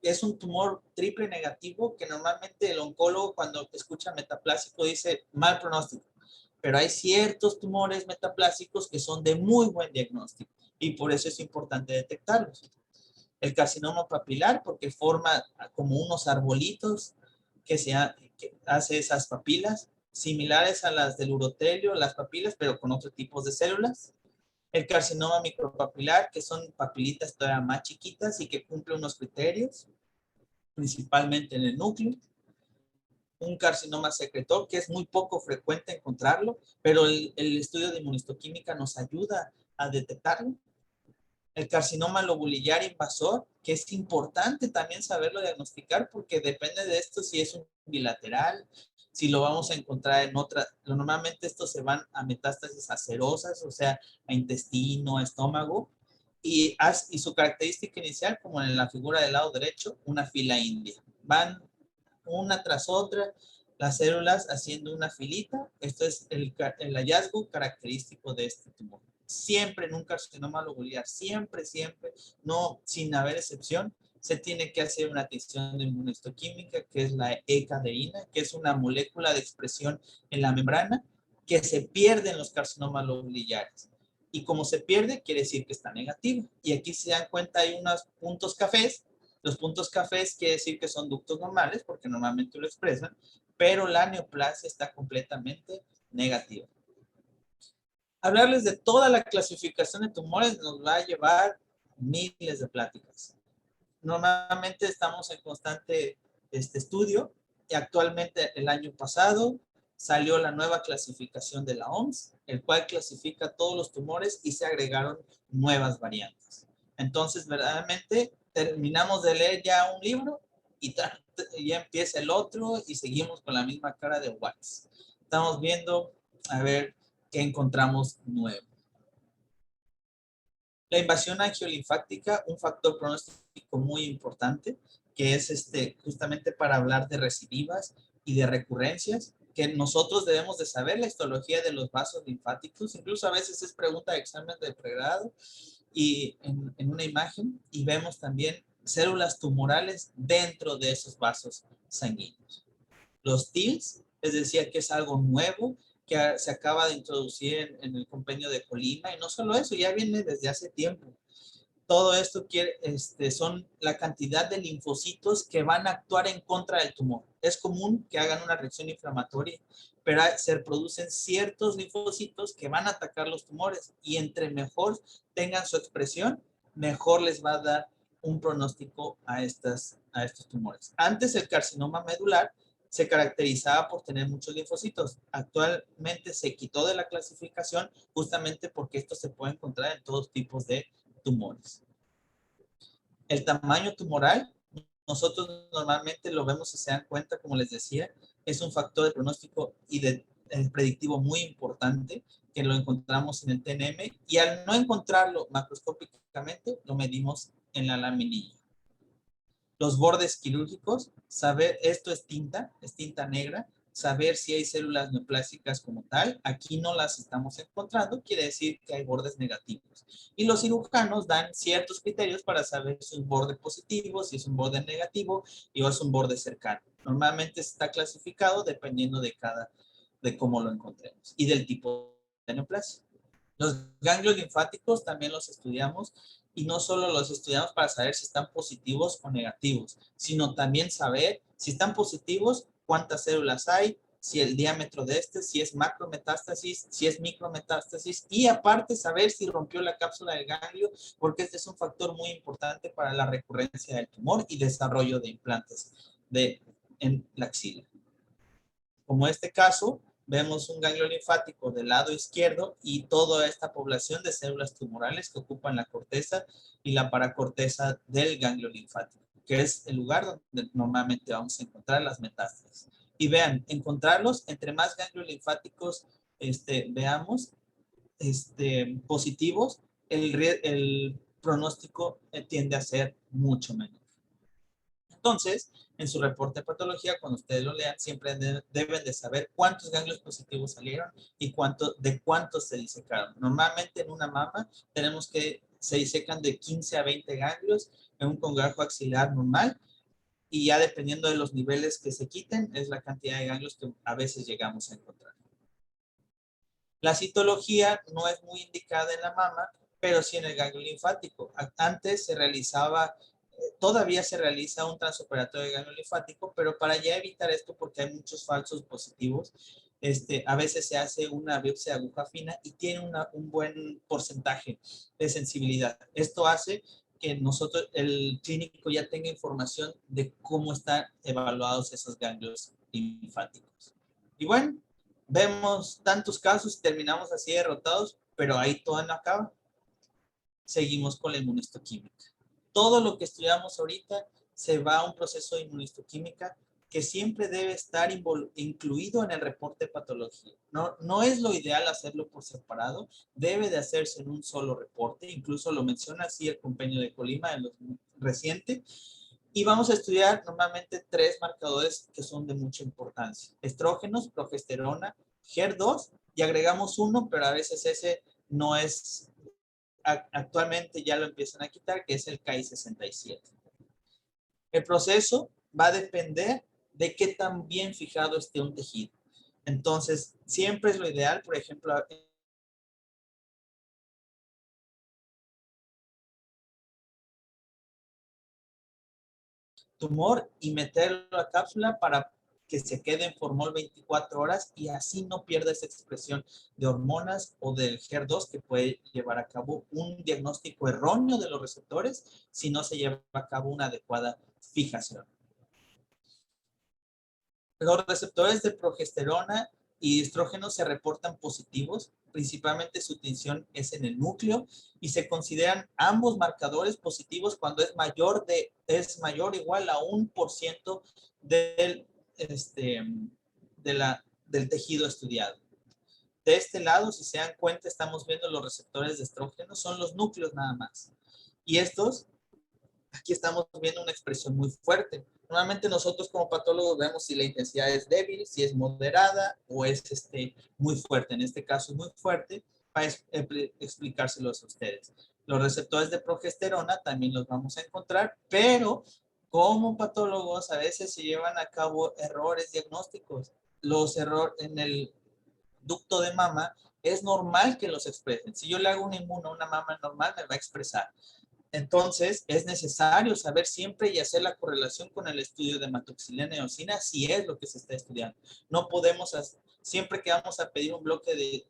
es un tumor triple negativo, que normalmente el oncólogo cuando escucha metaplásico dice mal pronóstico, pero hay ciertos tumores metaplásicos que son de muy buen diagnóstico y por eso es importante detectarlos. El carcinoma papilar, porque forma como unos arbolitos que hace esas papilas, similares a las del urotelio, las papilas, pero con otros tipos de células. El carcinoma micropapilar, que son papilitas todavía más chiquitas y que cumplen unos criterios, principalmente en el núcleo. Un carcinoma secretor, que es muy poco frecuente encontrarlo, pero el estudio de inmunistoquímica nos ayuda a detectarlo. El carcinoma lobulillar invasor, que es importante también saberlo diagnosticar porque depende de esto si es un bilateral, si lo vamos a encontrar en otra. Normalmente estos se van a metástasis acerosas, o sea, a intestino, a estómago, y su característica inicial, como en la figura del lado derecho, una fila india. Van una tras otra las células haciendo una filita. Esto es el hallazgo característico de este tumor. Siempre en un carcinoma lobular, siempre, no, sin haber excepción, se tiene que hacer una tinción de inmunohistoquímica, que es la E-cadeína, que es una molécula de expresión en la membrana que se pierde en los carcinomas lobulares. Y como se pierde, quiere decir que está negativo. Y aquí se dan cuenta, hay unos puntos cafés. Los puntos cafés quiere decir que son ductos normales, porque normalmente lo expresan, pero la neoplasia está completamente negativa. Hablarles de toda la clasificación de tumores nos va a llevar miles de pláticas. Normalmente estamos en constante estudio y actualmente el año pasado salió la nueva clasificación de la OMS, el cual clasifica todos los tumores y se agregaron nuevas variantes. Entonces, verdaderamente, terminamos de leer ya un libro y ya empieza el otro y seguimos con la misma cara de Watts. Estamos viendo a ver qué encontramos nuevo. La invasión angiolinfáctica, un factor pronóstico muy importante, que es justamente para hablar de recidivas y de recurrencias, que nosotros debemos de saber la histología de los vasos linfáticos, incluso a veces es pregunta de examen de pregrado, y en una imagen, y vemos también células tumorales dentro de esos vasos sanguíneos. Los TILs, les decía que es algo nuevo, que se acaba de introducir en el compendio de Colima, y no solo eso, ya viene desde hace tiempo. Todo esto son la cantidad de linfocitos que van a actuar en contra del tumor. Es común que hagan una reacción inflamatoria, pero se producen ciertos linfocitos que van a atacar los tumores y entre mejor tengan su expresión, mejor les va a dar un pronóstico a estos tumores. Antes el carcinoma medular se caracterizaba por tener muchos linfocitos. Actualmente se quitó de la clasificación justamente porque esto se puede encontrar en todos tipos de tumores. El tamaño tumoral, nosotros normalmente lo vemos y se dan cuenta, como les decía, es un factor de pronóstico y de predictivo muy importante que lo encontramos en el TNM y al no encontrarlo macroscópicamente lo medimos en la laminilla. Los bordes quirúrgicos, saber, esto es tinta negra, saber si hay células neoplásicas como tal. Aquí no las estamos encontrando, quiere decir que hay bordes negativos. Y los cirujanos dan ciertos criterios para saber si es un borde positivo, si es un borde negativo y o es un borde cercano. Normalmente está clasificado dependiendo de cómo lo encontremos y del tipo de neoplasia. Los ganglios linfáticos también los estudiamos y no solo los estudiamos para saber si están positivos o negativos, sino también saber si están positivos, cuántas células hay, si el diámetro de si es macrometástasis, si es micrometástasis y aparte saber si rompió la cápsula del ganglio, porque este es un factor muy importante para la recurrencia del tumor y desarrollo de implantes en la axila. Como este caso, vemos un ganglio linfático del lado izquierdo y toda esta población de células tumorales que ocupan la corteza y la paracorteza del ganglio linfático, que es el lugar donde normalmente vamos a encontrar las metástasis. Y vean, encontrarlos, entre más ganglios linfáticos veamos positivos, el pronóstico tiende a ser mucho menor. Entonces, en su reporte de patología, cuando ustedes lo lean, siempre deben de saber cuántos ganglios positivos salieron y de cuántos se disecaron. Normalmente en una mama tenemos que se disecan de 15 a 20 ganglios en un congajo axilar normal y ya dependiendo de los niveles que se quiten es la cantidad de ganglios que a veces llegamos a encontrar. La citología no es muy indicada en la mama, pero sí en el ganglio linfático. Antes se realizaba, todavía se realiza un transoperatorio de ganglio linfático, pero para ya evitar esto, porque hay muchos falsos positivos, a veces se hace una biopsia de aguja fina y tiene un buen porcentaje de sensibilidad. Esto hace que el clínico ya tenga información de cómo están evaluados esos ganglios linfáticos. Y bueno, vemos tantos casos y terminamos así derrotados, pero ahí todo no acaba. Seguimos con la inmunohistoquímica. Todo lo que estudiamos ahorita se va a un proceso de inmunohistoquímica que siempre debe estar incluido en el reporte de patología. No es lo ideal hacerlo por separado, debe de hacerse en un solo reporte, incluso lo menciona así el Compendio de Colima en los reciente. Y vamos a estudiar normalmente 3 marcadores que son de mucha importancia. Estrógenos, progesterona, HER2 y agregamos uno, pero a veces ese no es, actualmente ya lo empiezan a quitar, que es el Ki-67. El proceso va a depender de qué tan bien fijado esté un tejido. Entonces, siempre es lo ideal, por ejemplo, tumor y meterlo a cápsula para que se quede en formol 24 horas y así no pierda esa expresión de hormonas o del HER2 que puede llevar a cabo un diagnóstico erróneo de los receptores si no se lleva a cabo una adecuada fijación. Los receptores de progesterona y estrógeno se reportan positivos, principalmente su tensión es en el núcleo y se consideran ambos marcadores positivos cuando es mayor o igual a 1% del, del tejido estudiado. De este lado, si se dan cuenta, estamos viendo los receptores de estrógeno, son los núcleos nada más. Y estos aquí estamos viendo una expresión muy fuerte. Normalmente nosotros como patólogos vemos si la intensidad es débil, si es moderada o es muy fuerte. En este caso es muy fuerte para explicárselos a ustedes. Los receptores de progesterona también los vamos a encontrar, pero como patólogos a veces se llevan a cabo errores diagnósticos. Los errores en el ducto de mama es normal que los expresen. Si yo le hago un inmuno a una mama normal, me va a expresar. Entonces, es necesario saber siempre y hacer la correlación con el estudio de hematoxilina y eosina si es lo que se está estudiando. No podemos, siempre que vamos a pedir un bloque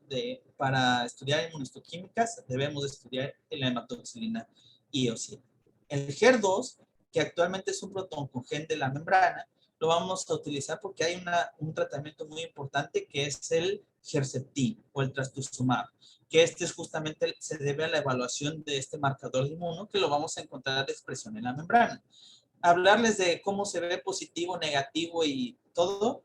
para estudiar inmunohistoquímicas, debemos estudiar la hematoxilina y eosina. El HER2, que actualmente es un protoncogen de la membrana, lo vamos a utilizar porque hay un tratamiento muy importante que es el Herceptin o el trastuzumab, que es justamente se debe a la evaluación de este marcador inmuno que lo vamos a encontrar de expresión en la membrana. Hablarles de cómo se ve positivo, negativo y todo,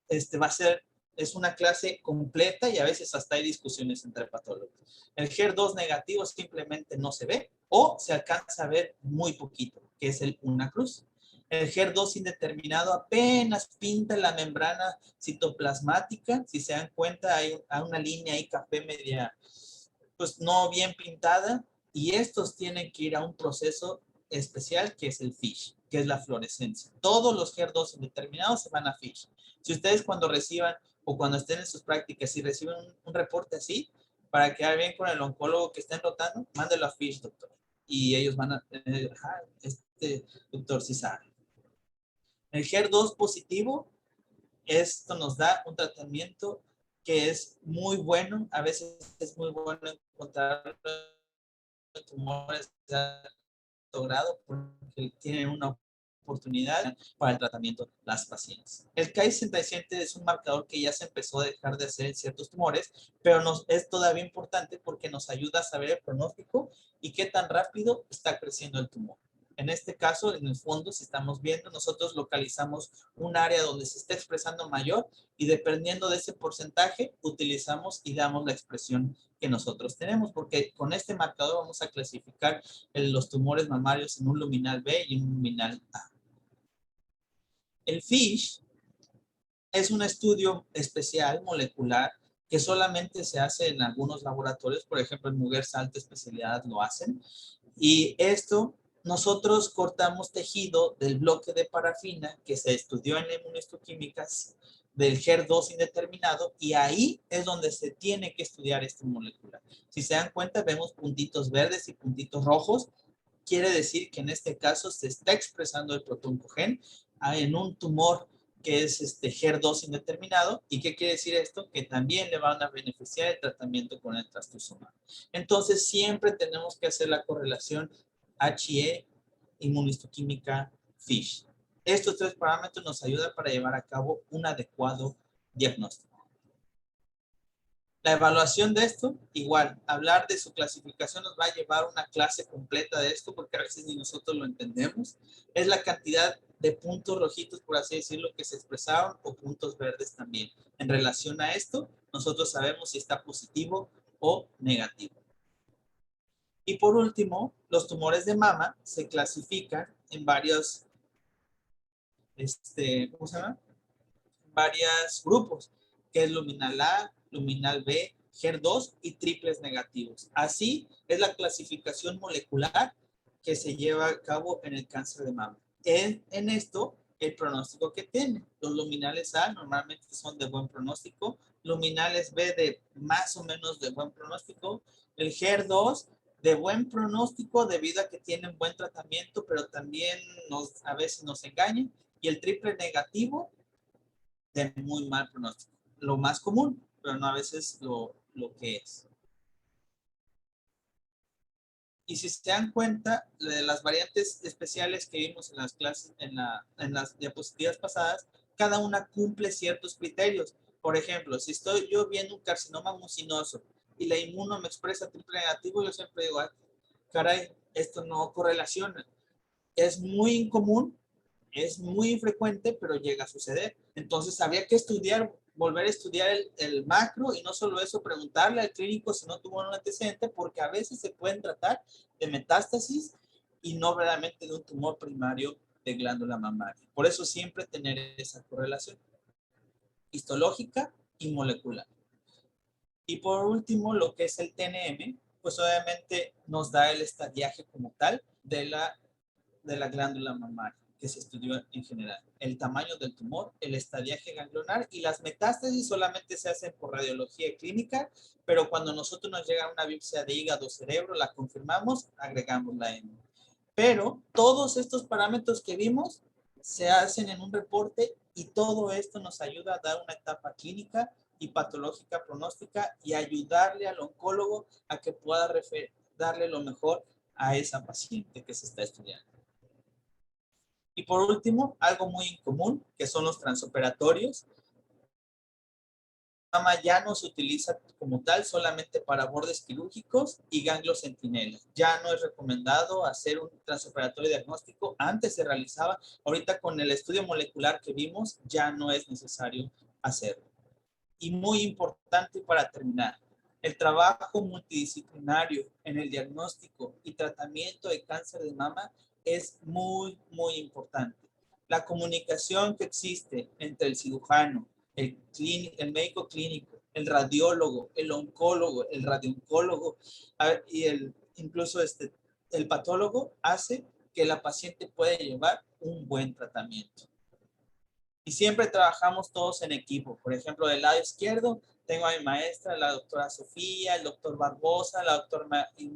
es una clase completa y a veces hasta hay discusiones entre patólogos. El HER2 negativo simplemente no se ve o se alcanza a ver muy poquito, que es el una cruz. El HER2 indeterminado apenas pinta la membrana citoplasmática. Si se dan cuenta, hay una línea ahí café media, pues no bien pintada. Y estos tienen que ir a un proceso especial que es el FISH, que es la fluorescencia. Todos los HER2 indeterminados se van a FISH. Si ustedes cuando reciban o cuando estén en sus prácticas y reciben un reporte así, para quedar bien con el oncólogo que estén rotando, mándelo a FISH, doctor. Y ellos van a tener, este doctor sí sabe. El HER2 positivo, esto nos da un tratamiento que es muy bueno. A veces es muy bueno encontrar tumores de alto grado porque tienen una oportunidad para el tratamiento de las pacientes. El Ki-67 es un marcador que ya se empezó a dejar de hacer en ciertos tumores, pero es todavía importante porque nos ayuda a saber el pronóstico y qué tan rápido está creciendo el tumor. En este caso, en el fondo, si estamos viendo, nosotros localizamos un área donde se está expresando mayor y dependiendo de ese porcentaje, utilizamos y damos la expresión que nosotros tenemos, porque con este marcador vamos a clasificar los tumores mamarios en un luminal B y un luminal A. El FISH es un estudio especial molecular que solamente se hace en algunos laboratorios, por ejemplo en Muguerza Alta Especialidad lo hacen, y esto nosotros cortamos tejido del bloque de parafina que se estudió en inmunohistoquímicas del HER2 indeterminado y ahí es donde se tiene que estudiar este molecular. Si se dan cuenta, vemos puntitos verdes y puntitos rojos. Quiere decir que en este caso se está expresando el protoncogen en un tumor que es HER2 indeterminado. ¿Y qué quiere decir esto? Que también le van a beneficiar el tratamiento con el trastuzumab. Entonces, siempre tenemos que hacer la correlación HE, inmunohistoquímica, FISH. Estos tres parámetros nos ayudan para llevar a cabo un adecuado diagnóstico. La evaluación de esto, igual, hablar de su clasificación nos va a llevar una clase completa de esto porque a veces ni nosotros lo entendemos. Es la cantidad de puntos rojitos, por así decirlo, que se expresaron o puntos verdes también. En relación a esto, nosotros sabemos si está positivo o negativo. Y por último, los tumores de mama se clasifican en varios, ¿cómo se llama? Varios grupos, que es luminal A, luminal B, HER2 y triples negativos. Así es la clasificación molecular que se lleva a cabo en el cáncer de mama. En esto, el pronóstico que tiene. Los luminales A normalmente son de buen pronóstico, luminales B de más o menos de buen pronóstico, el HER2 de buen pronóstico debido a que tienen buen tratamiento, pero también a veces nos engañan, y el triple negativo de muy mal pronóstico. Lo más común, pero no a veces lo que es. Y si se dan cuenta, de las variantes especiales que vimos en las clases, en las diapositivas pasadas, cada una cumple ciertos criterios. Por ejemplo, si estoy yo viendo un carcinoma mucinoso y la inmuno me expresa triple negativo, yo siempre digo, caray, esto no correlaciona. Es muy incomún, es muy infrecuente, pero llega a suceder. Entonces habría que estudiar, volver a estudiar el macro y no solo eso, preguntarle al clínico si no tuvo un antecedente, porque a veces se pueden tratar de metástasis y no realmente de un tumor primario de glándula mamaria. Por eso siempre tener esa correlación histológica y molecular. Y por último, lo que es el TNM, pues obviamente nos da el estadiaje como tal de la glándula mamaria que se estudió en general. El tamaño del tumor, el estadiaje ganglionar y las metástasis solamente se hacen por radiología clínica, pero cuando nosotros nos llega una biopsia de hígado o cerebro, la confirmamos, agregamos la M. Pero todos estos parámetros que vimos se hacen en un reporte y todo esto nos ayuda a dar una etapa clínica y patológica pronóstica y ayudarle al oncólogo a que pueda darle lo mejor a esa paciente que se está estudiando. Y por último, algo muy incomún, que son los transoperatorios. La mama ya no se utiliza como tal solamente para bordes quirúrgicos y ganglios centinela. Ya no es recomendado hacer un transoperatorio diagnóstico. Antes se realizaba, ahorita con el estudio molecular que vimos, ya no es necesario hacerlo. Y muy importante para terminar, el trabajo multidisciplinario en el diagnóstico y tratamiento de cáncer de mama es muy, muy importante. La comunicación que existe entre el cirujano, el médico clínico, el radiólogo, el oncólogo, el radiooncólogo y incluso el patólogo hace que la paciente pueda llevar un buen tratamiento. Y siempre trabajamos todos en equipo. Por ejemplo, del lado izquierdo tengo a mi maestra, la doctora Sofía, el doctor Barbosa, la doctora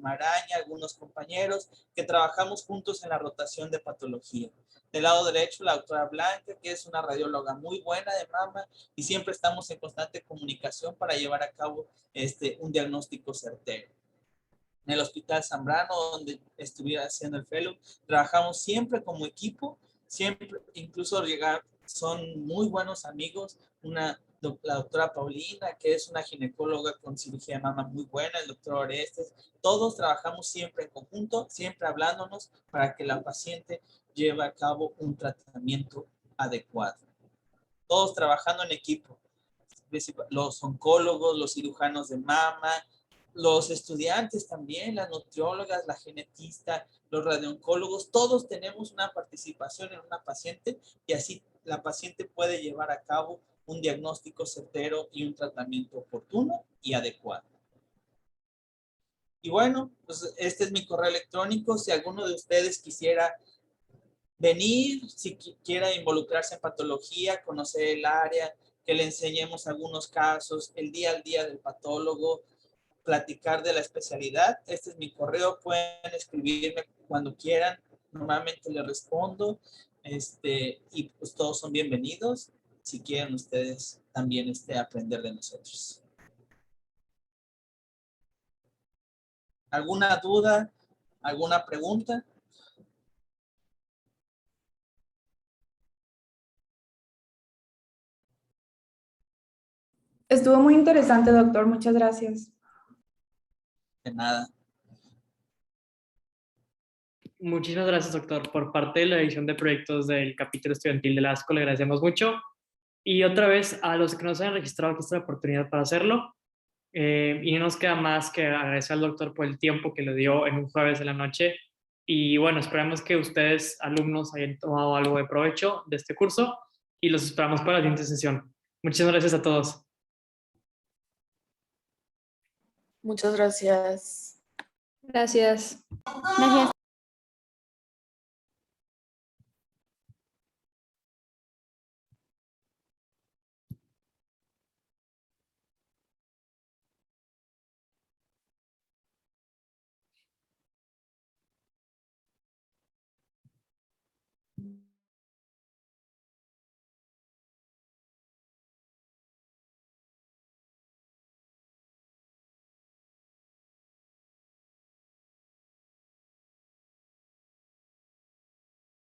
Maraña, algunos compañeros que trabajamos juntos en la rotación de patología. Del lado derecho, la doctora Blanca, que es una radióloga muy buena de mama, y siempre estamos en constante comunicación para llevar a cabo un diagnóstico certero. En el Hospital Zambrano, donde estuviera haciendo el fellow, trabajamos siempre como equipo, siempre, incluso llegar, son muy buenos amigos, la doctora Paulina, que es una ginecóloga con cirugía de mama muy buena, el doctor Orestes, todos trabajamos siempre en conjunto, siempre hablándonos para que la paciente lleve a cabo un tratamiento adecuado. Todos trabajando en equipo, los oncólogos, los cirujanos de mama, los estudiantes también, las nutriólogas, la genetista, los radiooncólogos, todos tenemos una participación en una paciente y así la paciente puede llevar a cabo un diagnóstico certero y un tratamiento oportuno y adecuado. Y bueno, pues este es mi correo electrónico. Si alguno de ustedes quisiera venir, si quiera involucrarse en patología, conocer el área, que le enseñemos algunos casos, el día al día del patólogo, platicar de la especialidad. Este es mi correo, pueden escribirme cuando quieran, normalmente les respondo, y pues todos son bienvenidos si quieren ustedes también aprender de nosotros. ¿Alguna duda? ¿Alguna pregunta? Estuvo muy interesante, doctor. Muchas gracias. De nada. Muchísimas gracias, doctor. Por parte de la edición de proyectos del capítulo estudiantil de la ASCO, le agradecemos mucho. Y otra vez, a los que nos hayan registrado, aquí está la oportunidad para hacerlo. Y no nos queda más que agradecer al doctor por el tiempo que le dio en un jueves de la noche. Y bueno, esperamos que ustedes, alumnos, hayan tomado algo de provecho de este curso y los esperamos para la siguiente sesión. Muchísimas gracias a todos. Muchas gracias. Gracias. Gracias.